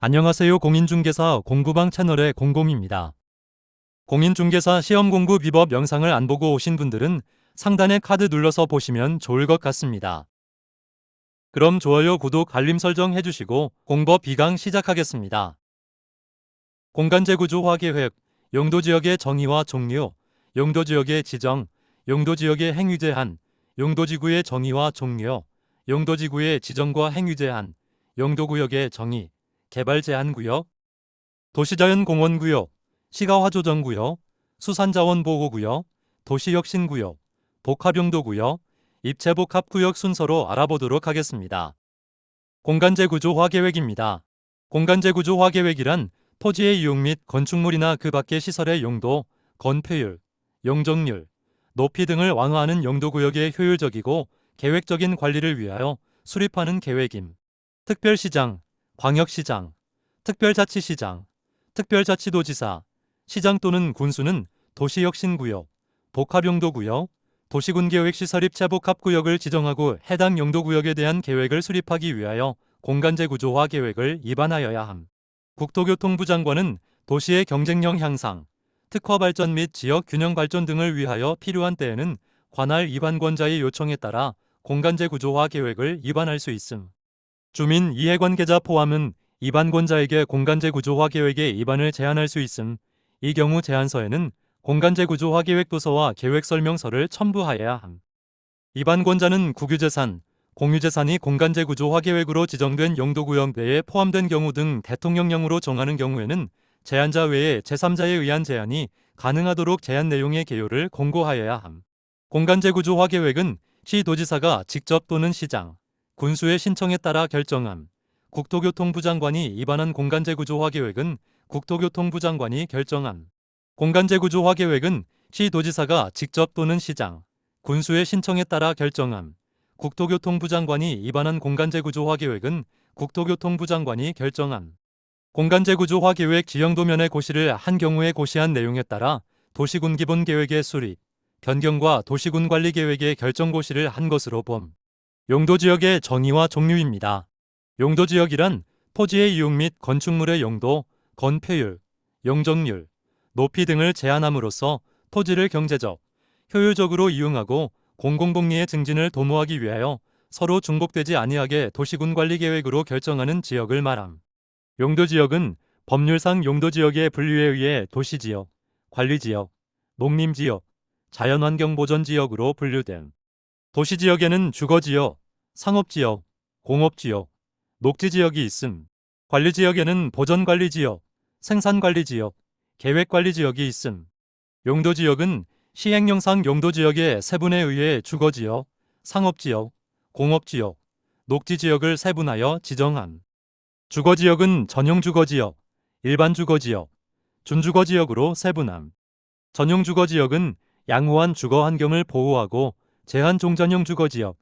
안녕하세요. 공인중개사 공부방 채널의 공공입니다. 공인중개사 시험공부 비법 영상을 안 보고 오신 분들은 상단에 카드 눌러서 보시면 좋을 것 같습니다. 그럼 좋아요, 구독, 알림 설정 해주시고 공법 비강 시작하겠습니다. 공간재구조 화계획, 용도지역의 정의와 종류, 용도지역의 지정, 용도지역의 행위 제한, 용도지구의 정의와 종류, 용도지구의 지정과 행위 제한, 용도구역의 정의, 개발 제한 구역, 도시자연 공원 구역, 시가화조정 구역, 수산자원 보호 구역, 도시혁신 구역, 복합용도 구역, 입체복합 구역 순서로 알아보도록 하겠습니다. 공간재구조 화계획입니다. 공간재구조 화계획이란 토지의 이용 및 건축물이나 그 밖의 시설의 용도, 건폐율, 용적률, 높이 등을 완화하는 용도구역의 효율적이고 계획적인 관리를 위하여 수립하는 계획임. 특별시장, 광역시장, 특별자치시장, 특별자치도지사, 시장 또는 군수는 도시혁신구역, 복합용도구역, 도시군계획시설 입체복합구역을 지정하고 해당 용도구역에 대한 계획을 수립하기 위하여 공간재구조화 계획을 입안하여야 함. 국토교통부 장관은 도시의 경쟁력 향상, 특화 발전 및 지역 균형 발전 등을 위하여 필요한 때에는 관할 입안권자의 요청에 따라 공간재구조화 계획을 입안할 수 있음. 주민 이해관계자 포함은 입안권자에게 공간재구조화 계획의 입안을 제안할 수 있음. 이 경우 제안서에는 공간재구조화 계획 도서와 계획 설명서를 첨부하여야 함. 입안권자는 국유재산, 공유재산이 공간재구조화 계획으로 지정된 용도구역 내에 포함된 경우 등 대통령령으로 정하는 경우에는 제안자 외에 제3자에 의한 제안이 가능하도록 제안 내용의 개요를 공고하여야 함. 공간재구조화 계획은 시도지사가 직접 또는 시장, 군수의 신청에 따라 결정함. 국토교통부 장관이 입안한 공간재구조화 계획은 국토교통부 장관이 결정함. 공간재구조화 계획은 시도지사가 직접 또는 시장, 군수의 신청에 따라 결정함. 국토교통부 장관이 입안한 공간재구조화 계획은 국토교통부 장관이 결정함. 공간재구조화 계획 지형도면의 고시를 한 경우에 고시한 내용에 따라 도시군 기본계획의 수립, 변경과 도시군 관리계획의 결정 고시를 한 것으로 봄. 용도지역의 정의와 종류입니다. 용도지역이란 토지의 이용 및 건축물의 용도, 건폐율, 용적률, 높이 등을 제한함으로써 토지를 경제적, 효율적으로 이용하고 공공복리의 증진을 도모하기 위하여 서로 중복되지 아니하게 도시군 관리계획으로 결정하는 지역을 말함. 용도지역은 법률상 용도지역의 분류에 의해 도시지역, 관리지역, 농림지역, 자연환경보전지역으로 분류됨. 도시지역에는 주거지역, 상업지역, 공업지역, 녹지지역이 있음. 관리지역에는 보전관리지역, 생산관리지역, 계획관리지역이 있음. 용도지역은 시행령상 용도지역의 세분에 의해 주거지역, 상업지역, 공업지역, 녹지지역을 세분하여 지정함. 주거지역은 전용주거지역, 일반주거지역, 준주거지역으로 세분함. 전용주거지역은 양호한 주거환경을 보호하고 제한종전용 주거지역,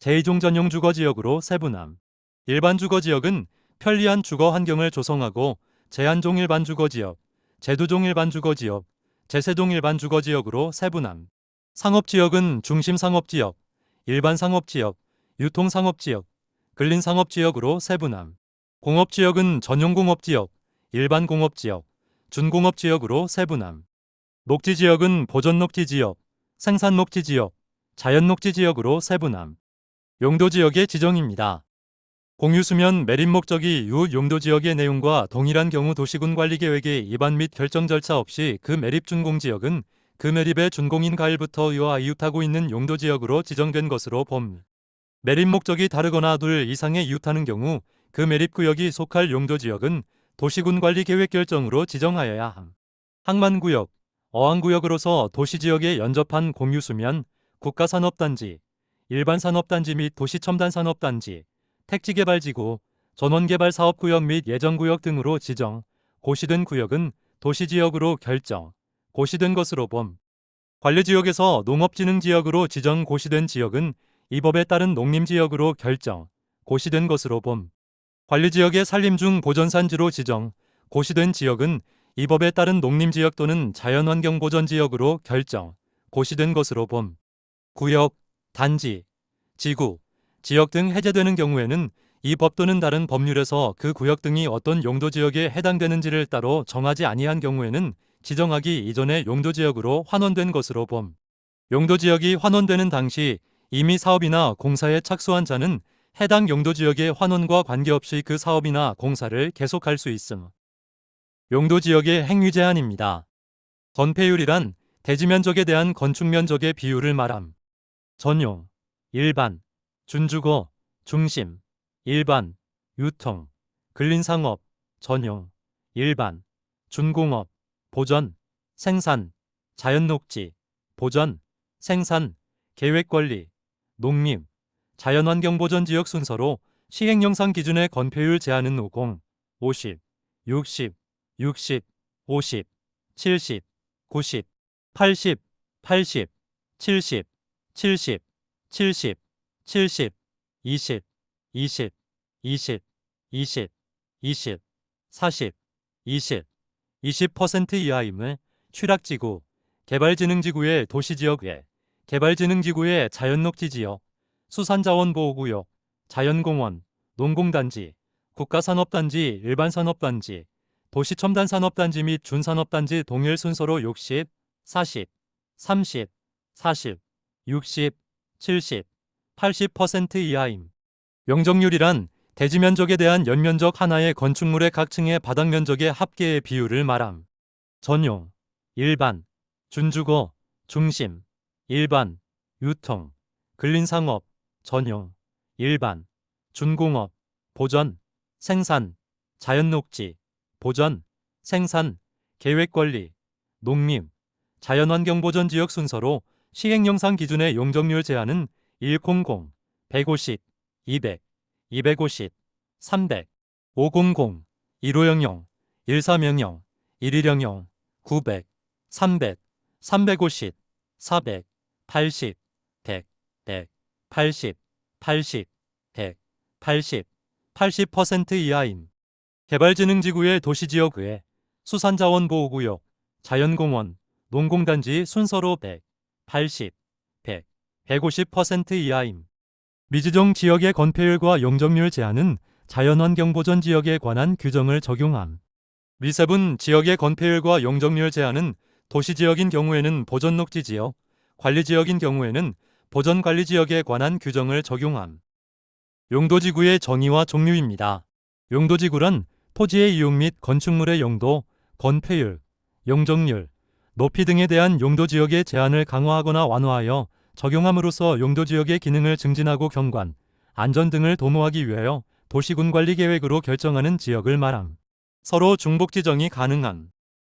제2종전용 주거지역으로 세분함. 일반주거지역은 편리한 주거환경을 조성하고 제한종 일반주거지역, 제두종 일반주거지역, 제세종 일반주거지역으로 세분함. 상업지역은 중심상업지역, 일반상업지역, 유통상업지역, 근린상업지역으로 세분함. 공업지역은 전용공업지역, 일반공업지역, 준공업지역으로 세분함. 녹지지역은 보전녹지지역, 생산녹지지역, 자연녹지지역으로 세분함. 용도지역의 지정입니다. 공유수면 매립 목적이 용도지역의 내용과 동일한 경우 도시군 관리계획의 입안 및 결정 절차 없이 그 매립 준공지역은 그 매립의 준공인 가일부터 이와 이웃하고 있는 용도지역으로 지정된 것으로 봄. 매립 목적이 다르거나 둘 이상의 이웃하는 경우 그 매립구역이 속할 용도지역은 도시군 관리계획 결정으로 지정하여야 함. 항만구역, 어항구역으로서 도시지역에 연접한 공유수면, 국가산업단지, 일반산업단지 및 도시첨단산업단지, 택지개발지구, 전원개발사업구역 및 예정구역 등으로 지정, 고시된 구역은 도시지역으로 결정, 고시된 것으로 봄. 관리지역에서 농업진흥지역으로 지정 고시된 지역은 이 법에 따른 농림지역으로 결정, 고시된 것으로 봄. 관리지역의 산림중 보전산지로 지정, 고시된 지역은 이 법에 따른 농림지역 또는 자연환경보전지역으로 결정, 고시된 것으로 봄. 구역, 단지, 지구, 지역 등 해제되는 경우에는 이 법 또는 다른 법률에서 그 구역 등이 어떤 용도지역에 해당되는지를 따로 정하지 아니한 경우에는 지정하기 이전의 용도지역으로 환원된 것으로 봄. 용도지역이 환원되는 당시 이미 사업이나 공사에 착수한 자는 해당 용도지역의 환원과 관계없이 그 사업이나 공사를 계속할 수 있음. 용도지역의 행위 제한입니다. 건폐율이란 대지면적에 대한 건축면적의 비율을 말함. 전용, 일반, 준주거, 중심, 일반, 유통, 근린상업, 전용, 일반, 준공업, 보전, 생산, 자연녹지, 보전, 생산, 계획관리, 농림, 자연환경보전지역 순서로 시행령상 기준의 건폐율 제한은 50, 50, 60, 60, 50, 70, 90, 80, 80, 70, 70, 70, 70, 20, 20, 20, 20, 20, 40, 20, 20% 이하임을 취락지구, 개발진흥지구의 도시지역 외, 개발진흥지구의 자연녹지지역, 수산자원보호구역, 자연공원, 농공단지, 국가산업단지, 일반산업단지, 도시첨단산업단지 및 준산업단지 동일 순서로 60, 40, 30, 40, 60, 70, 80% 이하임. 용적률이란 대지면적에 대한 연면적 하나의 건축물의 각 층의 바닥면적의 합계의 비율을 말함. 전용, 일반, 준주거, 중심, 일반, 유통, 근린상업, 전용, 일반, 준공업, 보전, 생산, 자연녹지, 보전, 생산, 계획관리, 농림, 자연환경보전지역 순서로 시행령상 기준의 용적률 제한은 100, 150, 200, 250, 300, 500, 1500, 1300, 1100, 900, 300, 350, 400, 80, 100, 100, 80, 80, 100, 80, 80% 이하임. 개발진흥지구의 도시지역 외 수산자원보호구역, 자연공원, 농공단지 순서로 100, 80, 100, 150% 이하임. 미지정 지역의 건폐율과 용적률 제한은 자연환경보전지역에 관한 규정을 적용함. 미세분 지역의 건폐율과 용적률 제한은 도시지역인 경우에는 보전녹지지역, 관리지역인 경우에는 보전관리지역에 관한 규정을 적용함. 용도지구의 정의와 종류입니다. 용도지구란 토지의 이용 및 건축물의 용도, 건폐율, 용적률, 높이 등에 대한 용도지역의 제한을 강화하거나 완화하여 적용함으로써 용도지역의 기능을 증진하고 경관, 안전 등을 도모하기 위하여 도시군관리계획으로 결정하는 지역을 말함. 서로 중복지정이 가능함.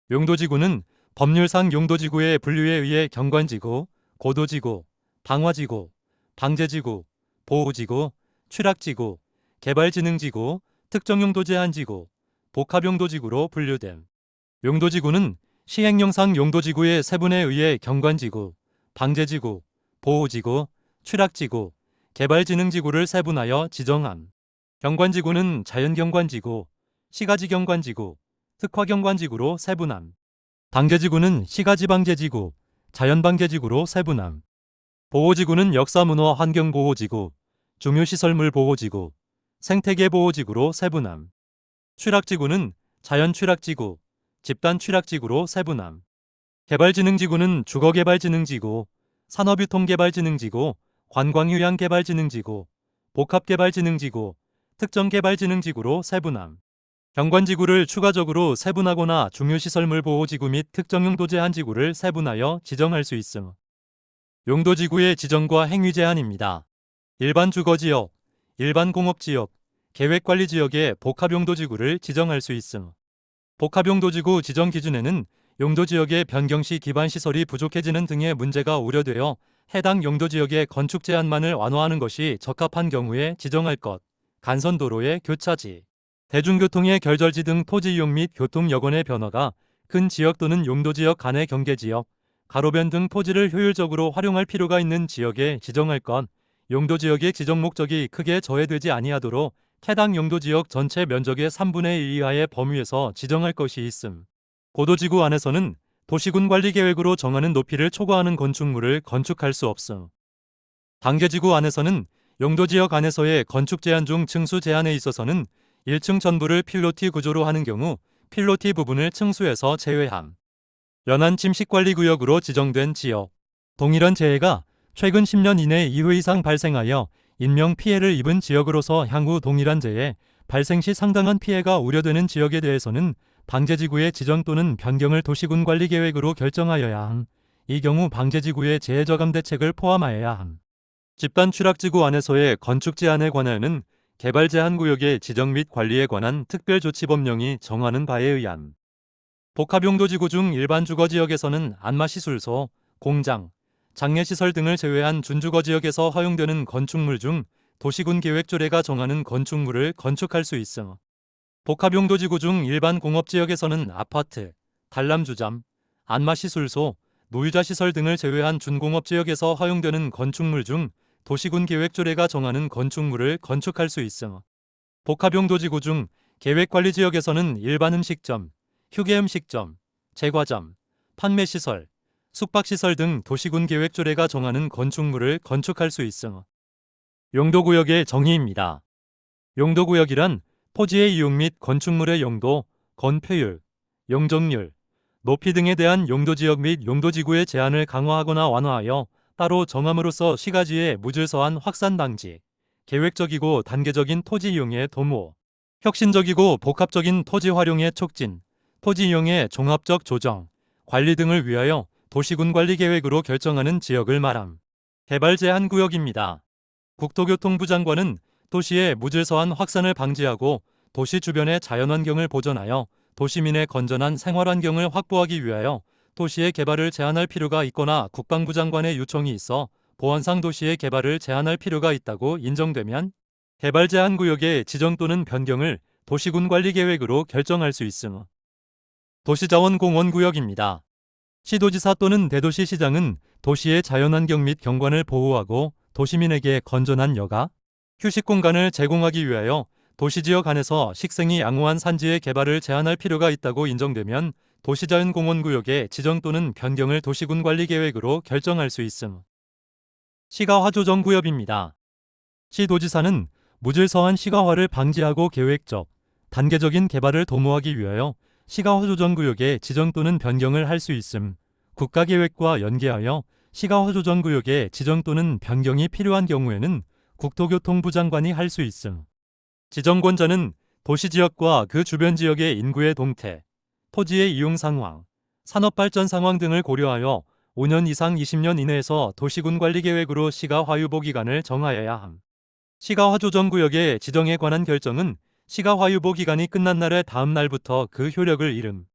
용도지구는 법률상 용도지구의 분류에 의해 경관지구, 고도지구, 방화지구, 방제지구, 보호지구, 취락지구, 개발진흥지구, 특정용도제한지구, 복합용도지구로 분류됨. 용도지구는 시행령상 용도지구의 세분에 의해 경관지구, 방제지구, 보호지구, 취락지구, 개발진흥지구를 세분하여 지정함. 경관지구는 자연경관지구, 시가지경관지구, 특화경관지구로 세분함. 방제지구는 시가지방제지구, 자연방제지구로 세분함. 보호지구는 역사문화 환경보호지구, 중요시설물보호지구, 생태계보호지구로 세분함. 취락지구는 자연취락지구, 집단취락지구로 세분함. 개발진흥지구는 주거개발진흥지구, 산업유통개발진흥지구, 관광휴양개발진흥지구, 복합개발진흥지구, 특정개발진흥지구로 세분함. 경관지구를 추가적으로 세분하거나 중요시설물보호지구 및 특정용도제한지구를 세분하여 지정할 수 있음. 용도지구의 지정과 행위 제한입니다. 일반 주거지역, 일반 공업지역, 계획관리지역의 복합용도지구를 지정할 수 있음. 복합용도지구 지정 기준에는 용도지역의 변경시 기반시설이 부족해지는 등의 문제가 우려되어 해당 용도지역의 건축 제한만을 완화하는 것이 적합한 경우에 지정할 것, 간선도로의 교차지, 대중교통의 결절지 등 토지 이용 및 교통여건의 변화가 큰 지역 또는 용도지역 간의 경계지역, 가로변 등 토지를 효율적으로 활용할 필요가 있는 지역에 지정할 것, 용도지역의 지정 목적이 크게 저해되지 아니하도록 해당 용도지역 전체 면적의 3분의 1 이하의 범위에서 지정할 것이 있음. 고도지구 안에서는 도시군관리계획으로 정하는 높이를 초과하는 건축물을 건축할 수 없음. 단계지구 안에서는 용도지역 안에서의 건축 제한 중 층수 제한에 있어서는 1층 전부를 필로티 구조로 하는 경우 필로티 부분을 층수에서 제외함. 연안 침식관리구역으로 지정된 지역. 동일한 재해가 최근 10년 이내 이후 이상 발생하여 인명 피해를 입은 지역으로서 향후 동일한 재해 발생 시 상당한 피해가 우려되는 지역에 대해서는 방제지구의 지정 또는 변경을 도시군 관리계획으로 결정하여야 함. 이 경우 방제지구의 재해저감 대책을 포함하여야 함. 집단 취락지구 안에서의 건축 제한에 관하여는 개발제한구역의 지정 및 관리에 관한 특별조치법령이 정하는 바에 의함. 복합용도지구 중 일반 주거지역에서는 안마시술소, 공장, 장례시설 등을 제외한 준주거지역에서 허용되는 건축물 중 도시군 계획조례가 정하는 건축물을 건축할 수 있음. 복합용도지구 중 일반 공업지역에서는 아파트, 단람주점, 안마시술소, 노유자시설 등을 제외한 준공업지역에서 허용되는 건축물 중 도시군 계획조례가 정하는 건축물을 건축할 수 있음. 복합용도지구 중 계획관리지역에서는 일반 음식점, 휴게음식점, 제과점, 판매시설, 숙박시설 등 도시군 계획조례가 정하는 건축물을 건축할 수 있음. 용도구역의 정의입니다. 용도구역이란 토지의 이용 및 건축물의 용도, 건폐율, 용적률, 높이 등에 대한 용도지역 및 용도지구의 제한을 강화하거나 완화하여 따로 정함으로써 시가지의 무질서한 확산 방지, 계획적이고 단계적인 토지 이용의 도모, 혁신적이고 복합적인 토지 활용의 촉진, 토지 이용의 종합적 조정, 관리 등을 위하여 도시군 관리 계획으로 결정하는 지역을 말함. 개발 제한 구역입니다. 국토교통부 장관은 도시의 무질서한 확산을 방지하고 도시 주변의 자연환경을 보존하여 도시민의 건전한 생활환경을 확보하기 위하여 도시의 개발을 제한할 필요가 있거나 국방부 장관의 요청이 있어 보안상 도시의 개발을 제한할 필요가 있다고 인정되면 개발 제한 구역의 지정 또는 변경을 도시군 관리 계획으로 결정할 수 있음. 도시자원공원구역입니다. 시도지사 또는 대도시시장은 도시의 자연환경 및 경관을 보호하고 도시민에게 건전한 여가, 휴식 공간을 제공하기 위하여 도시지역 안에서 식생이 양호한 산지의 개발을 제한할 필요가 있다고 인정되면 도시자연공원구역의 지정 또는 변경을 도시군 관리계획으로 결정할 수 있음. 시가화조정구역입니다. 시도지사는 무질서한 시가화를 방지하고 계획적, 단계적인 개발을 도모하기 위하여 시가화조정구역의 지정 또는 변경을 할 수 있음. 국가계획과 연계하여 시가화조정구역의 지정 또는 변경이 필요한 경우에는 국토교통부 장관이 할 수 있음. 지정권자는 도시지역과 그 주변 지역의 인구의 동태, 토지의 이용 상황, 산업발전 상황 등을 고려하여 5년 이상 20년 이내에서 도시군 관리계획으로 시가화유보 기간을 정하여야 함. 시가화조정구역의 지정에 관한 결정은 시가화유보 기간이 끝난 날의 다음 날부터 그 효력을 잃음.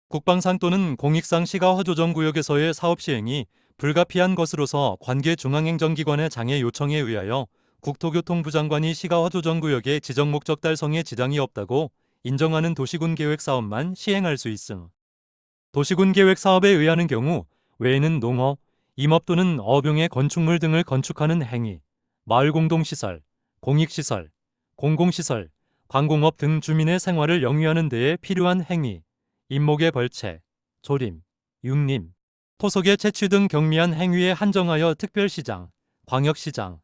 국방상 또는 공익상 시가화조정구역에서의 사업 시행이 불가피한 것으로서 관계 중앙행정기관의 장애 요청에 의하여 국토교통부 장관이 시가화조정구역의 지정 목적 달성에 지장이 없다고 인정하는 도시군 계획 사업만 시행할 수 있음. 도시군 계획 사업에 의하는 경우 외에는 농업, 임업 또는 어업용의 건축물 등을 건축하는 행위, 마을 공동시설, 공익시설, 공공시설, 관공업 등 주민의 생활을 영위하는 데에 필요한 행위, 임목의 벌채, 조림, 육림, 토속의 채취 등 경미한 행위에 한정하여 특별시장, 광역시장,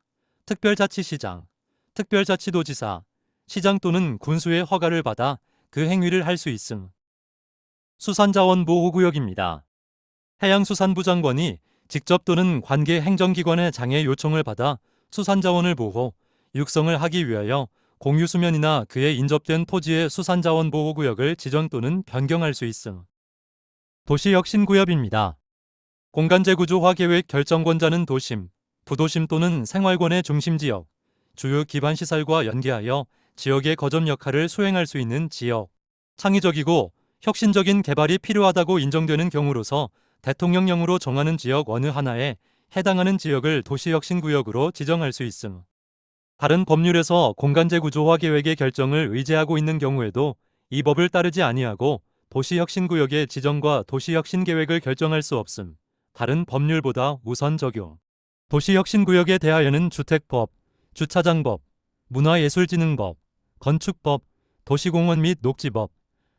특별자치시장, 특별자치도지사, 시장 또는 군수의 허가를 받아 그 행위를 할 수 있음. 수산자원보호구역입니다. 해양수산부 장관이 직접 또는 관계 행정기관의 장애 요청을 받아 수산자원을 보호, 육성을 하기 위하여 공유수면이나 그에 인접된 토지의 수산자원보호구역을 지정 또는 변경할 수 있음. 도시혁신구역입니다. 공간재구조화 계획 결정권자는 도심, 부도심 또는 생활권의 중심지역, 주요 기반시설과 연계하여 지역의 거점 역할을 수행할 수 있는 지역, 창의적이고 혁신적인 개발이 필요하다고 인정되는 경우로서 대통령령으로 정하는 지역 어느 하나에 해당하는 지역을 도시혁신구역으로 지정할 수 있음. 다른 법률에서 공간재구조화 계획의 결정을 의제하고 있는 경우에도 이 법을 따르지 아니하고 도시혁신구역의 지정과 도시혁신계획을 결정할 수 없음. 다른 법률보다 우선 적용. 도시혁신구역에 대하여는 주택법, 주차장법, 문화예술진흥법, 건축법, 도시공원 및 녹지법,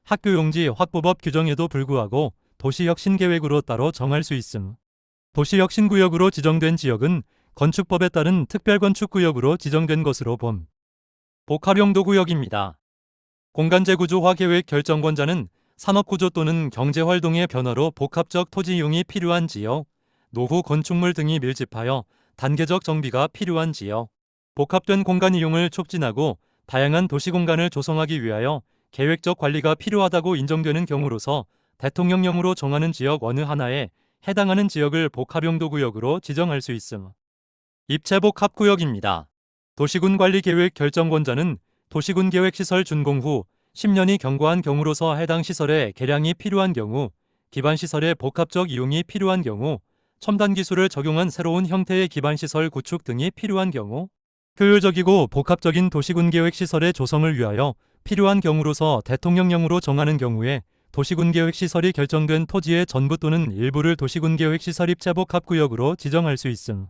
학교용지 확보법 규정에도 불구하고 도시혁신계획으로 따로 정할 수 있음. 도시혁신구역으로 지정된 지역은 건축법에 따른 특별건축구역으로 지정된 것으로 봄. 복합용도구역입니다. 공간재구조화 계획 결정권자는 산업구조 또는 경제활동의 변화로 복합적 토지 이용이 필요한 지역, 노후 건축물 등이 밀집하여 단계적 정비가 필요한 지역, 복합된 공간 이용을 촉진하고 다양한 도시공간을 조성하기 위하여 계획적 관리가 필요하다고 인정되는 경우로서 대통령령으로 정하는 지역 어느 하나에 해당하는 지역을 복합용도구역으로 지정할 수 있음. 입체복합구역입니다. 도시군관리계획 결정권자는 도시군계획시설 준공 후 10년이 경과한 경우로서 해당 시설에 개량이 필요한 경우, 기반시설의 복합적 이용이 필요한 경우, 첨단 기술을 적용한 새로운 형태의 기반시설 구축 등이 필요한 경우, 효율적이고 복합적인 도시군계획시설의 조성을 위하여 필요한 경우로서 대통령령으로 정하는 경우에 도시군계획시설이 결정된 토지의 전부 또는 일부를 도시군계획시설 입체복합구역으로 지정할 수 있음.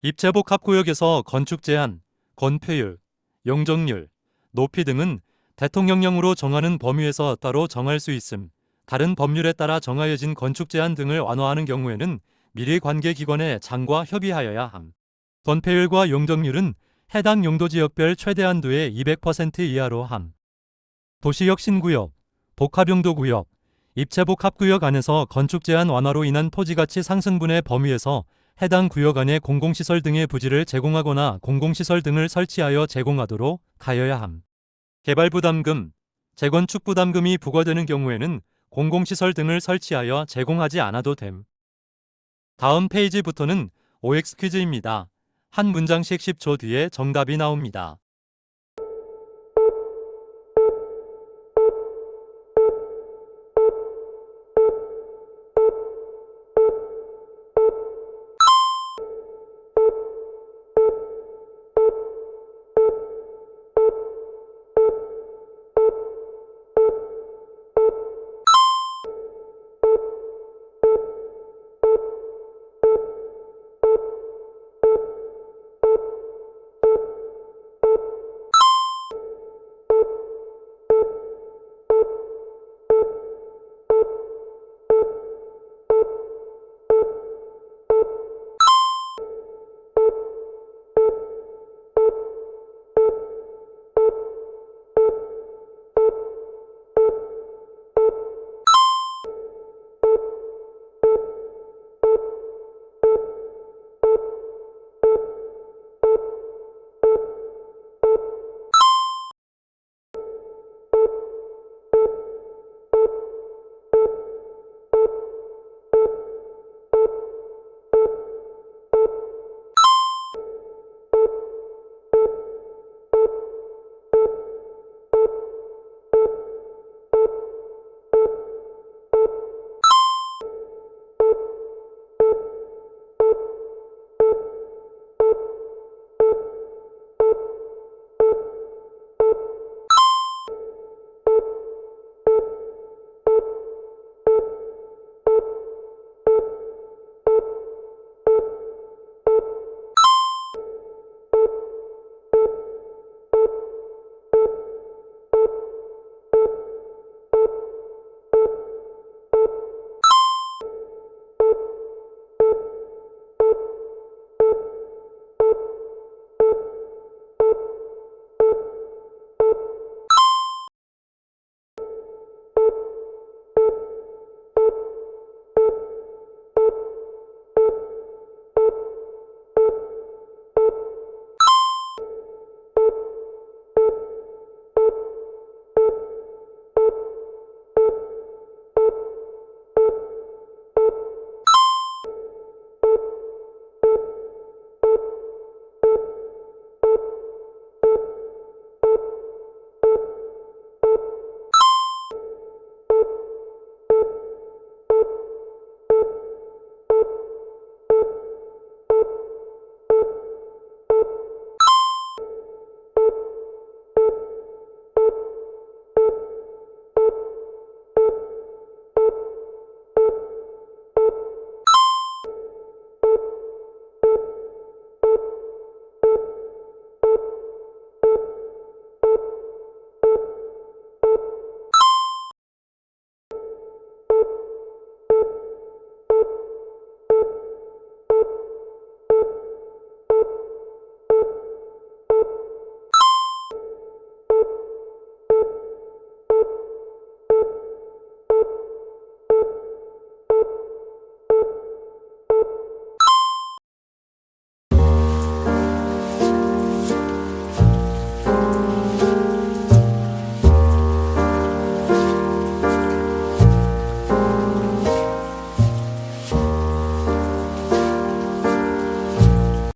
입체복합구역에서 건축 제한, 건폐율, 용적률, 높이 등은 대통령령으로 정하는 범위에서 따로 정할 수 있음. 다른 법률에 따라 정하여진 건축 제한 등을 완화하는 경우에는 미리 관계기관의 장과 협의하여야 함. 건폐율과 용적률은 해당 용도지역별 최대 한도의 200% 이하로 함. 도시혁신구역, 복합용도구역, 입체복합구역 안에서 건축 제한 완화로 인한 토지가치 상승분의 범위에서 해당 구역 안에 공공시설 등의 부지를 제공하거나 공공시설 등을 설치하여 제공하도록 하여야 함. 개발부담금, 재건축부담금이 부과되는 경우에는 공공시설 등을 설치하여 제공하지 않아도 됨. 다음 페이지부터는 OX 퀴즈입니다. 한 문장씩 10초 뒤에 정답이 나옵니다.